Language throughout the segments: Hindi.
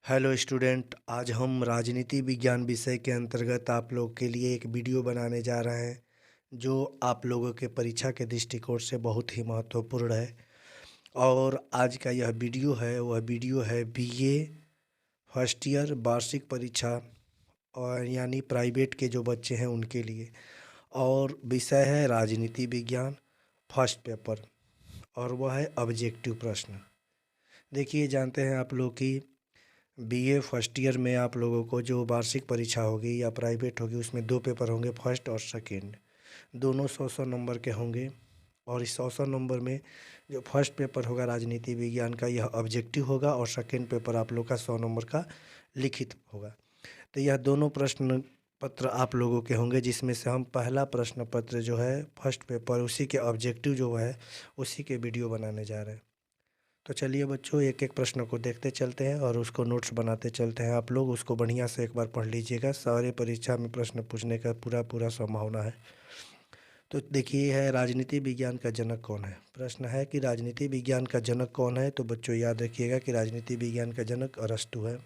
हेलो स्टूडेंट, आज हम राजनीति विज्ञान विषय के अंतर्गत आप लोग के लिए एक वीडियो बनाने जा रहे हैं जो आप लोगों के परीक्षा के दृष्टिकोण से बहुत ही महत्वपूर्ण है। और आज का यह वीडियो है वह वीडियो है बीए फर्स्ट ईयर वार्षिक परीक्षा और यानी प्राइवेट के जो बच्चे हैं उनके लिए। और विषय है राजनीति विज्ञान फर्स्ट पेपर और वह है ऑब्जेक्टिव प्रश्न। देखिए, जानते हैं आप लोग कि बीए फर्स्ट ईयर में आप लोगों को जो वार्षिक परीक्षा होगी या प्राइवेट होगी उसमें दो पेपर होंगे, फर्स्ट और सेकंड। दोनों 100-100 नंबर के होंगे। और इस 100-100 नंबर में जो फर्स्ट पेपर होगा राजनीति विज्ञान का, यह ऑब्जेक्टिव होगा और सेकंड पेपर आप लोग का 100 नंबर का लिखित होगा। तो यह दोनों प्रश्न पत्र आप लोगों के होंगे, जिसमें से हम पहला प्रश्न पत्र जो है फर्स्ट पेपर उसी के ऑब्जेक्टिव जो है उसी के वीडियो बनाने जा रहे हैं। तो चलिए बच्चों, एक एक प्रश्न को देखते चलते हैं और उसको नोट्स बनाते चलते हैं। आप लोग उसको बढ़िया से एक बार पढ़ लीजिएगा, सारे परीक्षा में प्रश्न पूछने का पूरा पूरा संभावना है। तो देखिए, है राजनीति विज्ञान का जनक कौन है। प्रश्न है कि राजनीति विज्ञान का जनक कौन है। तो बच्चों याद रखिएगा कि राजनीति विज्ञान का जनक अरस्तु है।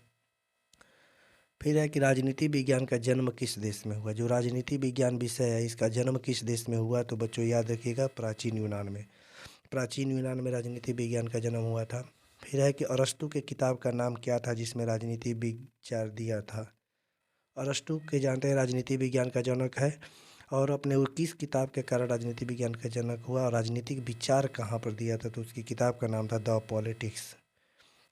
फिर है कि राजनीति विज्ञान का जन्म किस देश में हुआ। जो राजनीति विज्ञान विषय है इसका जन्म किस देश में हुआ। तो बच्चों याद रखिएगा, प्राचीन यूनान में। प्राचीन यूनान में राजनीति विज्ञान का जन्म हुआ था। फिर है कि अरस्तु के किताब का नाम क्या था जिसमें राजनीति विचार दिया था। अरस्तु के जानते हैं राजनीति विज्ञान का जनक है। और अपने वो किस किताब के कारण राजनीति विज्ञान का जनक हुआ और राजनीतिक विचार कहाँ पर दिया था, तो उसकी किताब का नाम था द पॉलिटिक्स।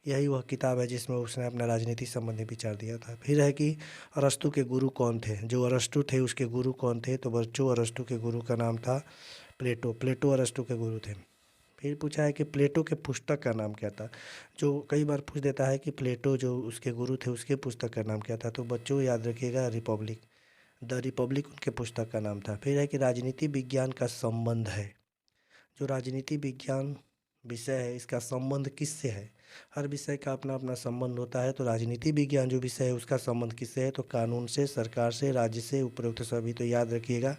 यही वह किताब है जिसमें उसने अपना राजनीति संबंधी विचार दिया था। फिर है कि अरस्तु के गुरु कौन थे। जो अरस्तु थे उसके गुरु कौन थे। तो बच्चों, अरस्तु के गुरु का नाम था प्लेटो। प्लेटो अरस्तु के गुरु थे। फिर पूछा है कि प्लेटो के पुस्तक का नाम क्या था। जो कई बार पूछ देता है कि प्लेटो जो उसके गुरु थे उसके पुस्तक का नाम क्या था। तो बच्चों याद रखिएगा, रिपब्लिक। द रिपब्लिक उनके पुस्तक का नाम था। फिर है कि राजनीति विज्ञान का संबंध है। जो राजनीति विज्ञान विषय है इसका संबंध किससे है। हर विषय का अपना अपना संबंध होता है। तो राजनीति विज्ञान जो विषय है उसका संबंध किससे है। तो कानून से, सरकार से, राज्य से, उपरोक्त सभी। तो याद रखिएगा,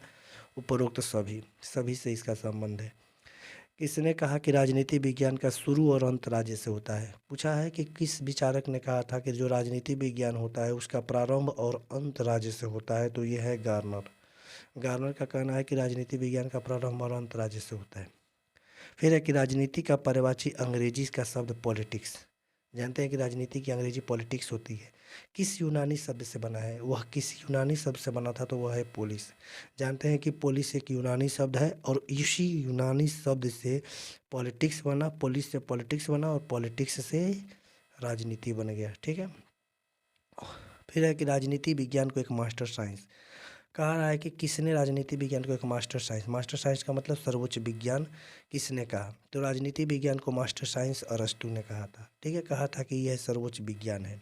उपरोक्त सभी सभी से इसका संबंध है। किसने कहा कि राजनीति विज्ञान का शुरू और अंत राज्य से होता है। पूछा है कि किस विचारक ने कहा था कि जो राजनीति विज्ञान होता है उसका प्रारंभ और अंत राज्य से होता है। तो यह है गार्नर। गार्नर का कहना है कि राजनीति विज्ञान का प्रारंभ और अंत राज्य से होता है। फिर है कि राजनीति का पर्यायवाची अंग्रेजी का शब्द पॉलिटिक्स। जानते हैं कि राजनीति की अंग्रेजी पॉलिटिक्स होती है। किस यूनानी शब्द से बना है। वह किस यूनानी शब्द से बना था। तो वह है पोलिस। जानते हैं कि पोलिस एक यूनानी शब्द है और इसी यूनानी शब्द से पॉलिटिक्स बना। पोलिस से पॉलिटिक्स बना और पॉलिटिक्स से राजनीति बन गया। ठीक है। फिर है कि राजनीति विज्ञान को एक मास्टर साइंस कहा रहा है कि किसने राजनीति विज्ञान को एक मास्टर साइंस का मतलब सर्वोच्च विज्ञान किसने कहा। तो राजनीति विज्ञान को मास्टर साइंस अरस्तु ने कहा था। ठीक है, कहा था कि यह सर्वोच्च विज्ञान है।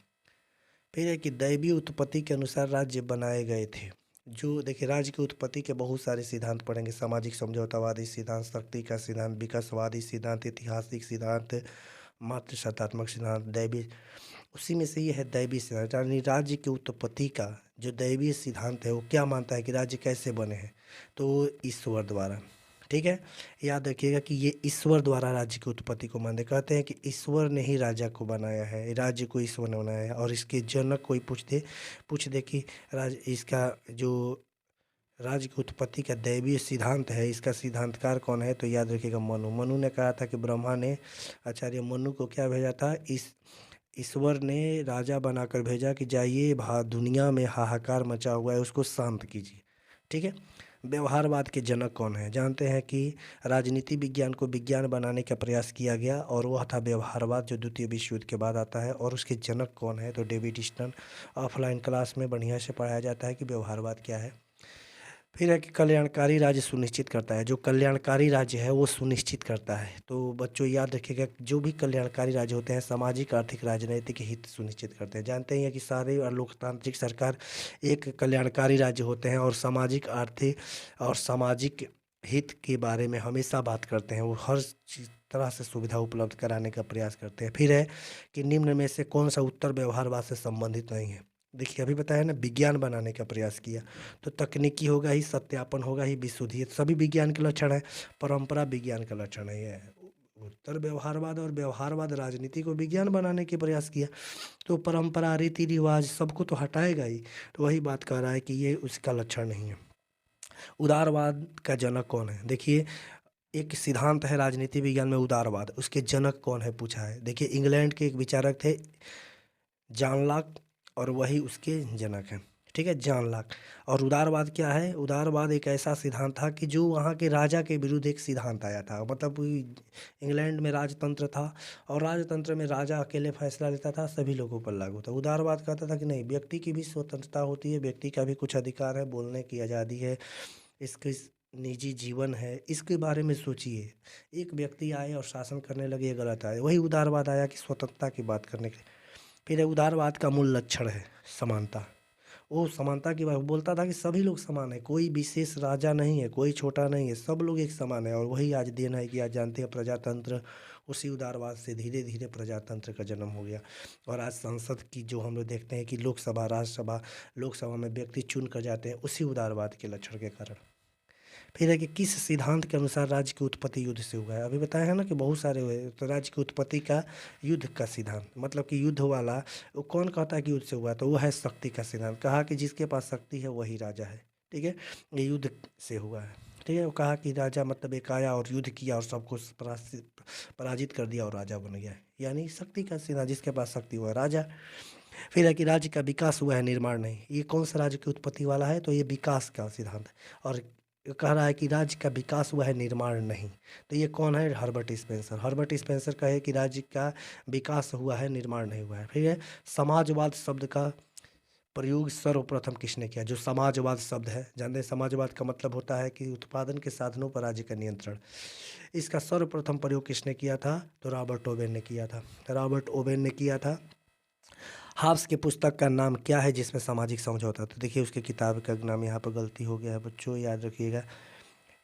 फिर है कि दैवीय उत्पत्ति के अनुसार राज्य बनाए गए थे। जो देखिए, राज्य की उत्पत्ति के बहुत सारे सिद्धांत पढ़ेंगे। सामाजिक समझौतावादी सिद्धांत, शक्ति का सिद्धांत, विकासवादी सिद्धांत, ऐतिहासिक सिद्धांत, मात्र सत्तात्मक सिद्धांत, दैवीय। उसी में से ये है दैवीय सिद्धांत। यानी राज्य की उत्पत्ति का जो दैवीय सिद्धांत है वो क्या मानता है कि राज्य कैसे बने हैं। तो वो ईश्वर द्वारा। ठीक है, याद रखिएगा कि ये ईश्वर द्वारा राज्य की उत्पत्ति को मानते। कहते हैं कि ईश्वर ने ही राजा को बनाया है, राज्य को ईश्वर ने बनाया है। और इसके जनक कोई पूछ दे कि इसका जो राज्य की उत्पत्ति का दैवीय सिद्धांत है इसका सिद्धांतकार कौन है। तो याद रखिएगा, मनु ने कहा था कि ब्रह्मा ने आचार्य मनु को क्या भेजा था। ईश्वर ने राजा बनाकर भेजा कि जाइए, दुनिया में हाहाकार मचा हुआ है उसको शांत कीजिए। ठीक है। व्यवहारवाद के जनक कौन है। जानते हैं कि राजनीति विज्ञान को विज्ञान बनाने का प्रयास किया गया और वह था व्यवहारवाद, जो द्वितीय विश्व युद्ध के बाद आता है। और उसके जनक कौन है। तो डेविड स्टन। ऑफलाइन क्लास में बढ़िया से पढ़ाया जाता है कि व्यवहारवाद क्या है। फिर है कि कल्याणकारी राज्य सुनिश्चित करता है। जो कल्याणकारी राज्य है वो सुनिश्चित करता है। तो बच्चों याद रखिएगा, जो भी कल्याणकारी राज्य होते हैं सामाजिक, आर्थिक, राजनीतिक हित सुनिश्चित करते हैं। जानते हैं कि सारे लोकतांत्रिक सरकार एक कल्याणकारी राज्य होते हैं और सामाजिक, आर्थिक और सामाजिक हित के बारे में हमेशा बात करते हैं। वो हर तरह से सुविधा उपलब्ध कराने का प्रयास करते हैं। फिर है कि निम्न में से कौन सा उत्तर व्यवहारवाद से संबंधित नहीं है। देखिए, अभी बताया ना, विज्ञान बनाने का प्रयास किया तो तकनीकी होगा ही, सत्यापन होगा ही, विशुद्धि, सभी विज्ञान के लक्षण है। परंपरा विज्ञान का लक्षण है। उत्तर व्यवहारवाद और व्यवहारवाद राजनीति को विज्ञान बनाने के प्रयास किया। तो परंपरा, रीति रिवाज सबको तो हटाएगा ही। तो वही बात कह रहा है कि ये उसका लक्षण नहीं है। उदारवाद का जनक कौन है? देखिए, एक सिद्धांत है राजनीति विज्ञान में उदारवाद, उसके जनक कौन है पूछा है। देखिए, इंग्लैंड के एक विचारक थे जॉन लॉक, और वही उसके जनक हैं। ठीक है, जॉन लॉक। और उदारवाद क्या है? उदारवाद एक ऐसा सिद्धांत था कि जो वहाँ के राजा के विरुद्ध एक सिद्धांत आया था। मतलब इंग्लैंड में राजतंत्र था, और राजतंत्र में राजा अकेले फैसला लेता था, सभी लोगों पर लागू था। उदारवाद कहता था कि नहीं, व्यक्ति की भी स्वतंत्रता होती है, व्यक्ति का भी कुछ अधिकार है, बोलने की आज़ादी है, इसके निजी जीवन है, इसके बारे में सोचिए। एक व्यक्ति आए और शासन करने लगे, ये गलत है। वही उदारवाद आया कि स्वतंत्रता की बात करने के लिए। फिर उदारवाद का मूल लक्षण है समानता। वो समानता की बात बोलता था कि सभी लोग समान है, कोई विशेष राजा नहीं है, कोई छोटा नहीं है, सब लोग एक समान है। और वही आज देन है कि आज जानते हैं प्रजातंत्र, उसी उदारवाद से धीरे धीरे प्रजातंत्र का जन्म हो गया। और आज संसद की जो हम लोग देखते हैं कि लोकसभा, राज्यसभा, लोकसभा में व्यक्ति चुन कर जाते हैं, उसी उदारवाद के लक्षण के कारण। फिर है कि किस सिद्धांत के अनुसार राज्य की उत्पत्ति युद्ध से हुआ है। अभी बताया है ना कि बहुत सारे हुए। तो राज्य की उत्पत्ति का युद्ध का सिद्धांत, मतलब कि युद्ध वाला वो कौन कहता है कि युद्ध से हुआ? तो वो है शक्ति का सिद्धांत। कहा कि जिसके पास शक्ति है वही राजा है। ठीक है, ये युद्ध से हुआ है। ठीक है, वो कहा कि राजा मतलब एक आया और युद्ध किया और सबको पराजित कर दिया और राजा बन गया। यानी शक्ति का सिद्धांत, जिसके पास शक्ति हुआ राजा। फिर है कि राज्य का विकास हुआ है, निर्माण नहीं। ये कौन सा राज्य की उत्पत्ति वाला है? तो ये विकास का सिद्धांत है। और कह रहा है कि राज्य का विकास हुआ है, निर्माण नहीं। तो ये कौन है? Herbert Spencer. हर्बर्ट स्पेंसर कहे कि राज्य का विकास हुआ है, निर्माण नहीं हुआ है। फिर है समाजवाद शब्द का प्रयोग सर्वप्रथम किसने किया? जो समाजवाद शब्द है, जानते हैं समाजवाद का मतलब होता है कि उत्पादन के साधनों पर राज्य का नियंत्रण। इसका सर्वप्रथम प्रयोग किसने किया था? तो रॉबर्ट ओवेन ने किया था। रॉबर्ट ओवेन ने किया था। हाब्स की पुस्तक का नाम क्या है जिसमें सामाजिक समझौता? तो देखिए, उसकी किताब का नाम यहाँ पर गलती हो गया है बच्चों, याद रखिएगा।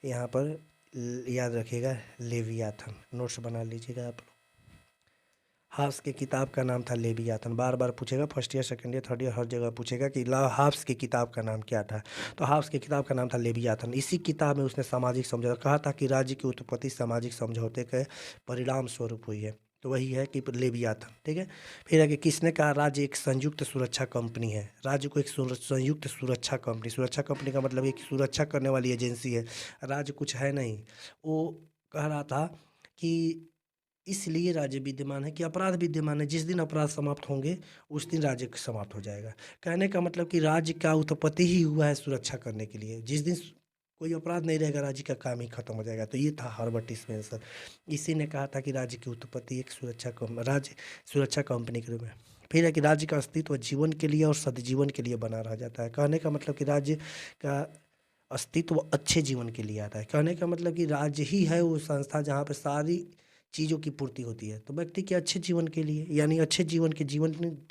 यहाँ पर याद रखिएगा, लेवियाथन। नोट्स बना लीजिएगा आप लोग। हाब्स की किताब का नाम था लेवियाथन। बार बार पूछेगा, first year, second year, third year, हर जगह पूछेगा कि हाब्स की किताब का नाम क्या था। तो हाब्स की किताब का नाम था लेवियाथन। इसी किताब में उसने सामाजिक समझौता कहा था कि राज्य की उत्पत्ति सामाजिक समझौते के परिणाम स्वरूप हुई है। तो वही है कि लेवियाथन। ठीक है, फिर है कि किसने कहा राज्य एक संयुक्त सुरक्षा कंपनी है? राज्य को एक संयुक्त सुरक्षा कंपनी, सुरक्षा कंपनी का मतलब एक सुरक्षा करने वाली एजेंसी है, राज्य कुछ है नहीं। वो कह रहा था कि इसलिए राज्य विद्यमान है कि अपराध विद्यमान है। जिस दिन अपराध समाप्त होंगे उस दिन राज्य समाप्त हो जाएगा। कहने का मतलब कि राज्य का उत्पत्ति ही हुआ है सुरक्षा करने के लिए। जिस दिन कोई अपराध नहीं रहेगा, राज्य का काम ही खत्म हो जाएगा। तो ये था हर्बर्ट स्पेंसर। इसी ने कहा था कि राज्य की उत्पत्ति एक राज्य सुरक्षा कंपनी के रूप में। फिर है कि राज्य का अस्तित्व जीवन के लिए और सदजीवन के लिए बना रह जाता है। कहने का मतलब कि राज्य का अस्तित्व अच्छे जीवन के लिए आता है। कहने का मतलब कि राज्य ही है वो संस्था जहाँ पे सारी चीज़ों की पूर्ति होती है। तो व्यक्ति के अच्छे जीवन के लिए, यानी अच्छे जीवन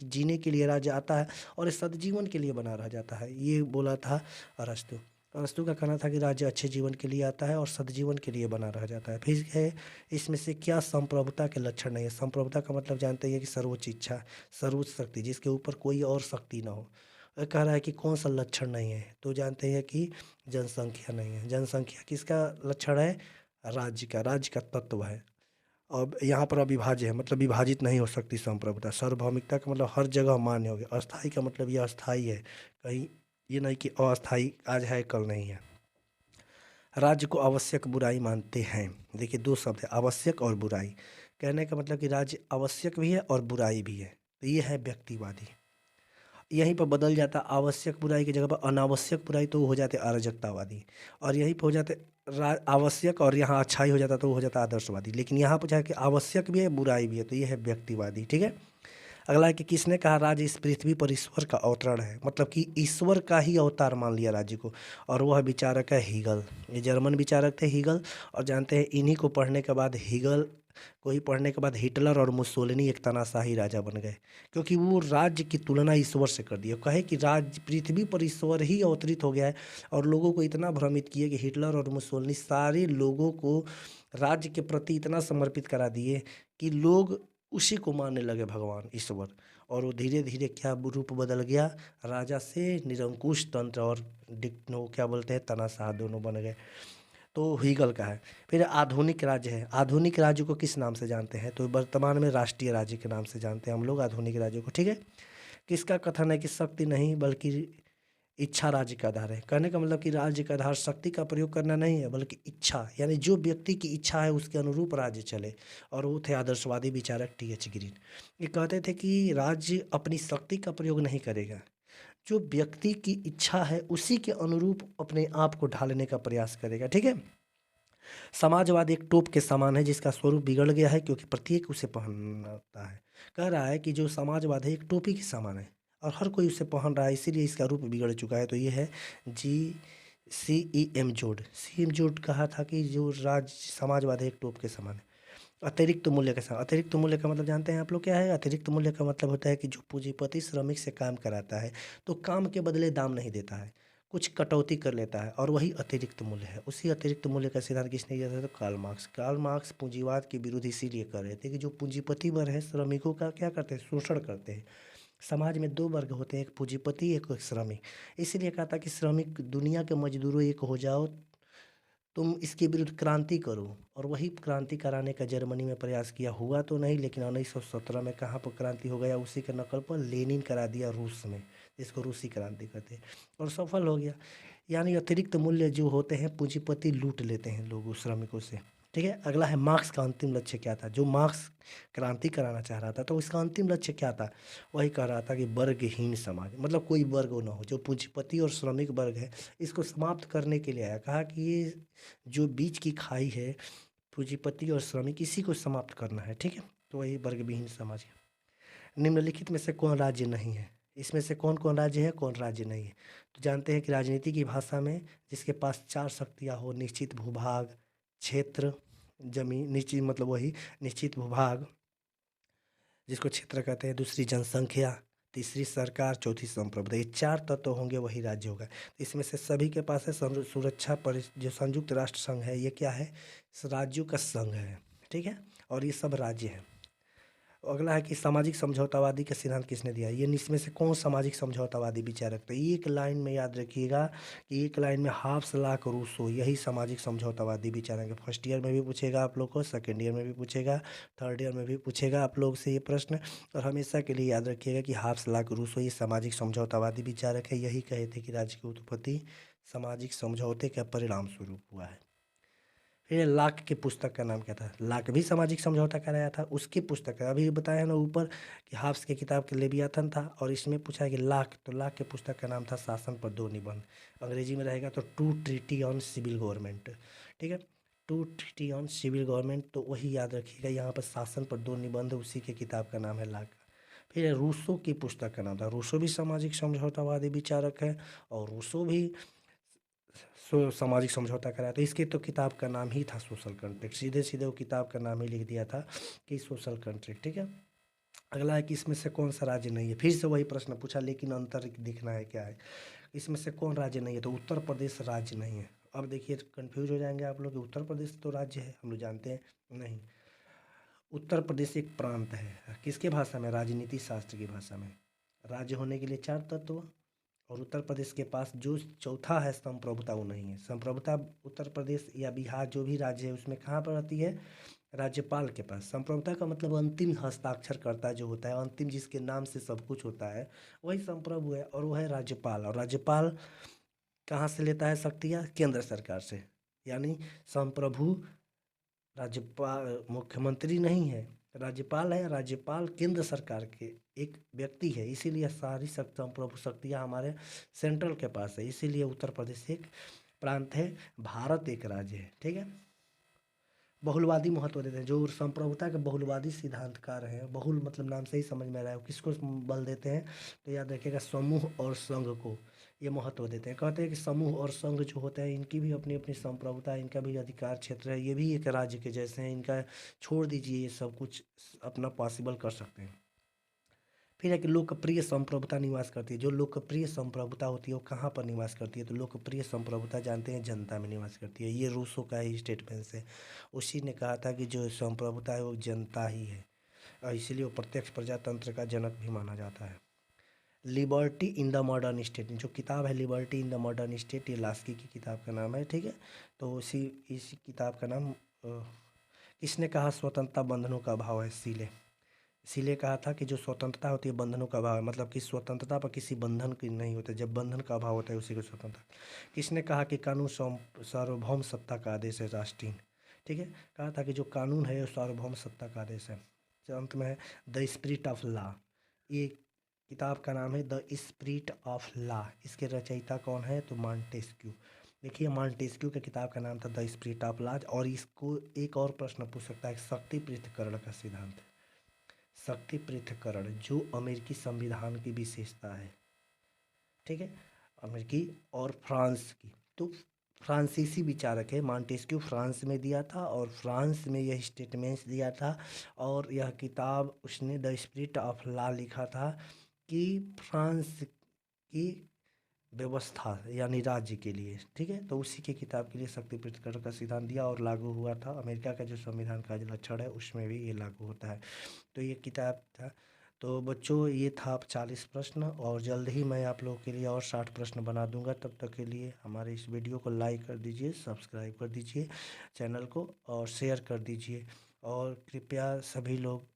जीने के लिए राज्य आता है, और इस सदजीवन के लिए बना रह जाता है। ये बोला था अरस्तु। अरस्तु का कहना था कि राज्य अच्छे जीवन के लिए आता है और सदजीवन के लिए बना रह जाता है। फिर है इसमें से क्या संप्रभुता के लक्षण नहीं है? संप्रभुता का मतलब जानते हैं कि सर्वोच्च इच्छा, सर्वोच्च शक्ति, जिसके ऊपर कोई और शक्ति ना हो। कह रहा है कि कौन सा लक्षण नहीं है? तो जानते हैं कि जनसंख्या नहीं है। जनसंख्या किसका लक्षण है? राज्य का। राज्य का तत्व है। अब यहाँ पर अविभाज्य है, मतलब विभाजित नहीं हो सकती संप्रभुता। सार्वभौमिकता का मतलब हर जगह मान्य हो गया। अस्थाई का मतलब ये अस्थाई है, कहीं ये नहीं कि अस्थाई आज है कल नहीं है। राज्य को आवश्यक बुराई मानते हैं। देखिए, दो शब्द है, आवश्यक और बुराई। कहने का मतलब कि राज्य आवश्यक भी है और बुराई भी है। तो ये है व्यक्तिवादी। यहीं पर बदल जाता, आवश्यक बुराई की जगह पर अनावश्यक बुराई, तो वो हो जाते अराजकतावादी। और यहीं पर हो जाते आवश्यक, और यहाँ अच्छाई हो जाता तो वो हो जाता आदर्शवादी। लेकिन यहाँ पर जाके आवश्यक भी है, बुराई भी है, तो ये है व्यक्तिवादी। ठीक है, अगला है कि किसने कहा राज्य इस पृथ्वी पर ईश्वर का अवतरण है? मतलब कि ईश्वर का ही अवतार मान लिया राज्य को। और वह विचारक है हीगल। ये जर्मन विचारक थे हीगल। और जानते हैं, इन्हीं को पढ़ने के बाद, हीगल को ही पढ़ने के बाद हिटलर और मुसोलिनी एक तानाशाही राजा बन गए, क्योंकि वो राज्य की तुलना ईश्वर से कर दी। कहे कि राज्य पृथ्वी पर ईश्वर ही अवतरित हो गया है, और लोगों को इतना भ्रमित किए कि हिटलर और मुसोलिनी सारे लोगों को राज्य के प्रति इतना समर्पित करा दिए कि लोग उसी को मानने लगे भगवान, ईश्वर। और वो धीरे धीरे क्या रूप बदल गया? राजा से निरंकुश तंत्र और क्या बोलते हैं, तानाशाह, दोनों बन गए। तो हीगल का है। फिर आधुनिक राज्य है, आधुनिक राज्य को किस नाम से जानते हैं? तो वर्तमान में राष्ट्रीय राज्य के नाम से जानते हैं हम लोग आधुनिक राज्य को, ठीक है। किसका कथन है कि शक्ति नहीं बल्कि इच्छा राज्य का आधार है? कहने का मतलब कि राज्य का आधार शक्ति का प्रयोग करना नहीं है बल्कि इच्छा, यानी जो व्यक्ति की इच्छा है उसके अनुरूप राज्य चले। और वो थे आदर्शवादी विचारक टी एच ग्रीन। ये कहते थे कि राज्य अपनी शक्ति का प्रयोग नहीं करेगा, जो व्यक्ति की इच्छा है उसी के अनुरूप अपने आप को ढालने का प्रयास करेगा, ठीक है। समाजवाद एक टोप के समान है जिसका स्वरूप बिगड़ गया है क्योंकि प्रत्येक उसे पहनता है। कह रहा है कि जो समाजवाद है एक टोपी के समान है और हर कोई उसे पहन रहा है, इसीलिए इसका रूप बिगड़ चुका है। तो ये है GCEM जोड। सीएम जोड कहा था कि जो राज समाजवाद है एक टोप के समान है। अतिरिक्त मूल्य के साथ, अतिरिक्त मूल्य का मतलब जानते हैं आप लोग क्या है? अतिरिक्त मूल्य का मतलब होता है कि जो पूंजीपति श्रमिक से काम कराता है तो काम के बदले दाम नहीं देता है, कुछ कटौती कर लेता है और वही अतिरिक्त मूल्य है। उसी अतिरिक्त मूल्य का सिद्धांत किसने दिया था? तो कार्ल मार्क्स। कार्ल मार्क्स पूंजीवाद के विरुद्ध इसीलिए कर रहे थे कि जो पूंजीपति वर्ग है श्रमिकों का क्या करते हैं? शोषण करते हैं। समाज में दो वर्ग होते हैं, एक पूंजीपति एक श्रमिक। इसीलिए कहा था कि श्रमिक दुनिया के मजदूरों एक हो जाओ, तुम इसके विरुद्ध क्रांति करो। और वही क्रांति कराने का जर्मनी में प्रयास किया, हुआ तो नहीं, लेकिन 1917 में कहाँ पर क्रांति हो गया? उसी के नकल पर लेनिन करा दिया रूस में, जिसको रूसी क्रांति कहते हैं, और सफल हो गया। यानी अतिरिक्त मूल्य जो होते हैं पूंजीपति लूट लेते हैं लोगों श्रमिकों से, ठीक है। अगला है मार्क्स का अंतिम लक्ष्य क्या था? जो मार्क्स क्रांति कराना चाह रहा था तो उसका अंतिम लक्ष्य क्या था? वही कह रहा था कि वर्गहीन समाज, मतलब कोई वर्ग ना हो, जो पूंजीपति और श्रमिक वर्ग है इसको समाप्त करने के लिए आया। कहा कि ये जो बीच की खाई है पूंजीपति और श्रमिक, इसी को समाप्त करना है, ठीक है। तो वही वर्गविहीन समाज है। निम्नलिखित में से कौन राज्य नहीं है? इसमें से कौन कौन राज्य है, कौन राज्य नहीं है? तो जानते हैं कि राजनीति की भाषा में जिसके पास चार शक्तियाँ हो, निश्चित भूभाग, क्षेत्र, जमीन, निश्चित मतलब वही निश्चित भूभाग जिसको क्षेत्र कहते हैं, दूसरी जनसंख्या, तीसरी सरकार, चौथी संप्रभुता, ये चार तत्व होंगे वही राज्य होगा। तो इसमें से सभी के पास है सुरक्षा जो संयुक्त राष्ट्र संघ है ये क्या है? राज्यों का संघ है, ठीक है। और ये सब राज्य हैं। अगला है कि सामाजिक समझौतावादी का सिद्धांत किसने दिया? ये इसमें से कौन सामाजिक समझौतावादी विचार रखते हैं? एक लाइन में याद रखिएगा कि एक लाइन में हाफ्स लाक रूसो, यही सामाजिक समझौतावादी विचार है। फर्स्ट ईयर में भी पूछेगा आप लोग को, सेकेंड ईयर में भी पूछेगा, थर्ड ईयर में भी पूछेगा आप लोग से ये प्रश्न। और हमेशा के लिए याद रखिएगा कि हाफ्स लाक रूसो ये सामाजिक समझौतावादी विचारक है। यही कहे थे कि राज्य की उत्पत्ति सामाजिक समझौते के परिणाम स्वरूप हुआ है। फिर लाक की पुस्तक का नाम क्या था? लाक भी सामाजिक समझौता कराया था, उसकी पुस्तक है। अभी बताया ना ऊपर कि हाफ्स की किताब के लेवियाथन था, और इसमें पूछा है कि लाक, तो लाक के पुस्तक का नाम था शासन पर दो निबंध। अंग्रेजी में रहेगा तो two treaty on civil government, ठीक है, two treaty on civil government. तो वही याद रखिएगा, यहाँ पर शासन पर दो निबंध, उसी के किताब का नाम है लाक। फिर रूसो की पुस्तक का नाम था, रूसो भी सामाजिक समझौतावादी विचारक है, और रूसो भी सामाजिक समझौता कराया। तो इसके तो किताब का नाम ही था सोशल कॉन्ट्रैक्ट, सीधे सीधे वो किताब का नाम ही लिख दिया था कि सोशल कॉन्ट्रैक्ट, ठीक है। अगला है कि इसमें से कौन सा राज्य नहीं है? फिर से वही प्रश्न पूछा, लेकिन अंतर दिखना है क्या है। इसमें से कौन राज्य नहीं है? तो उत्तर प्रदेश राज्य नहीं है। अब देखिए कंफ्यूज हो जाएंगे आप लोग, उत्तर प्रदेश तो राज्य है, हम लोग जानते हैं नहीं। उत्तर प्रदेश एक प्रांत है, किसके भाषा में? राजनीति शास्त्र की भाषा में। राज्य होने के लिए चार तत्व, और उत्तर प्रदेश के पास जो चौथा है संप्रभुता, वो नहीं है। संप्रभुता उत्तर प्रदेश या बिहार जो भी राज्य है उसमें कहाँ पर रहती है? राज्यपाल के पास। संप्रभुता का मतलब अंतिम हस्ताक्षरकर्ता जो होता है, अंतिम जिसके नाम से सब कुछ होता है, वही संप्रभु है, और वो है राज्यपाल। और राज्यपाल कहाँ से लेता है शक्तियाँ? केंद्र सरकार से। यानी संप्रभु राज्यपाल मुख्यमंत्री नहीं है, राज्यपाल है। राज्यपाल केंद्र सरकार के एक व्यक्ति है, इसीलिए सारी संप्रभु शक्तियाँ हमारे सेंट्रल के पास है। इसीलिए उत्तर प्रदेश एक प्रांत है, भारत एक राज्य है, ठीक है। बहुलवादी महत्व देते हैं, जो संप्रभुता के बहुलवादी सिद्धांतकार हैं, बहुल मतलब नाम से ही समझ में आ रहा है, किसको बल देते हैं? तो याद रखिएगा समूह और संघ को ये महत्व देते हैं। कहते हैं कि समूह और संघ जो होते हैं इनकी भी अपनी अपनी संप्रभुता है, इनका भी अधिकार क्षेत्र है, ये भी एक राज्य के जैसे हैं, इनका छोड़ दीजिए, ये सब कुछ अपना पॉसिबल कर सकते हैं। फिर है कि लोकप्रिय संप्रभुता निवास करती है। जो लोकप्रिय संप्रभुता होती है वो कहाँ पर निवास करती है? तो लोकप्रिय संप्रभुता जानते हैं जनता में निवास करती है। ये रूसो का ही स्टेटमेंट है, उसी ने कहा था कि जो संप्रभुता है वो जनता ही है, और इसीलिए वो प्रत्यक्ष प्रजातंत्र का जनक भी माना जाता है। Liberty in the modern state, जो किताब है liberty in the modern state, ये लास्की की किताब का नाम है, ठीक है। तो इसी किताब का नाम किसने कहा स्वतंत्रता बंधनों का अभाव है? सीले। सीले कहा था कि जो स्वतंत्रता होती है बंधनों का अभाव है, मतलब कि स्वतंत्रता पर किसी बंधन की नहीं होता, जब बंधन का अभाव होता है उसी को स्वतंत्रता। किसने कहा कि कानून सार्वभौम सत्ता का आदेश है राष्ट्रीय, ठीक है। कहा था कि जो कानून है वो सार्वभौम सत्ता का आदेश है। जो अंत में है द स्पिरिट ऑफ लॉ, ये किताब का नाम है द स्पिरिट ऑफ लॉ। इसके रचयिता कौन है? तो मॉन्टेस्क्यू। देखिए मॉन्टेस्क्यू के किताब का नाम था द स्पिरिट ऑफ लॉ। और इसको एक और प्रश्न पूछ सकता है, शक्ति पृथक्करण का सिद्धांत। शक्ति पृथक्करण जो अमेरिकी संविधान की विशेषता है, ठीक है, अमेरिकी और फ्रांस की। तो फ्रांसीसी विचारक है मॉन्टेस्क्यू, फ्रांस में दिया था और फ्रांस में यह स्टेटमेंट्स दिया था। और यह किताब उसने द स्पिरिट ऑफ लॉ लिखा था कि फ्रांस की व्यवस्था यानी राज्य के लिए, ठीक है। तो उसी की किताब के लिए शक्ति पृथक्करण का सिद्धांत दिया और लागू हुआ था। अमेरिका का जो संविधान का जो लक्षण है उसमें भी ये लागू होता है। तो ये किताब था। तो बच्चों ये था आप 40 प्रश्न, और जल्द ही मैं आप लोगों के लिए और 60 प्रश्न बना दूंगा। तब तक के लिए हमारे इस वीडियो को लाइक कर दीजिए, सब्सक्राइब कर दीजिए चैनल को और शेयर कर दीजिए। और कृपया सभी लोग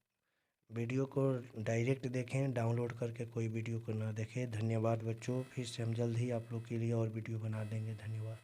वीडियो को डायरेक्ट देखें, डाउनलोड करके कोई वीडियो को ना देखें। धन्यवाद बच्चों, फिर से हम जल्द ही आप लोग के लिए और वीडियो बना देंगे। धन्यवाद।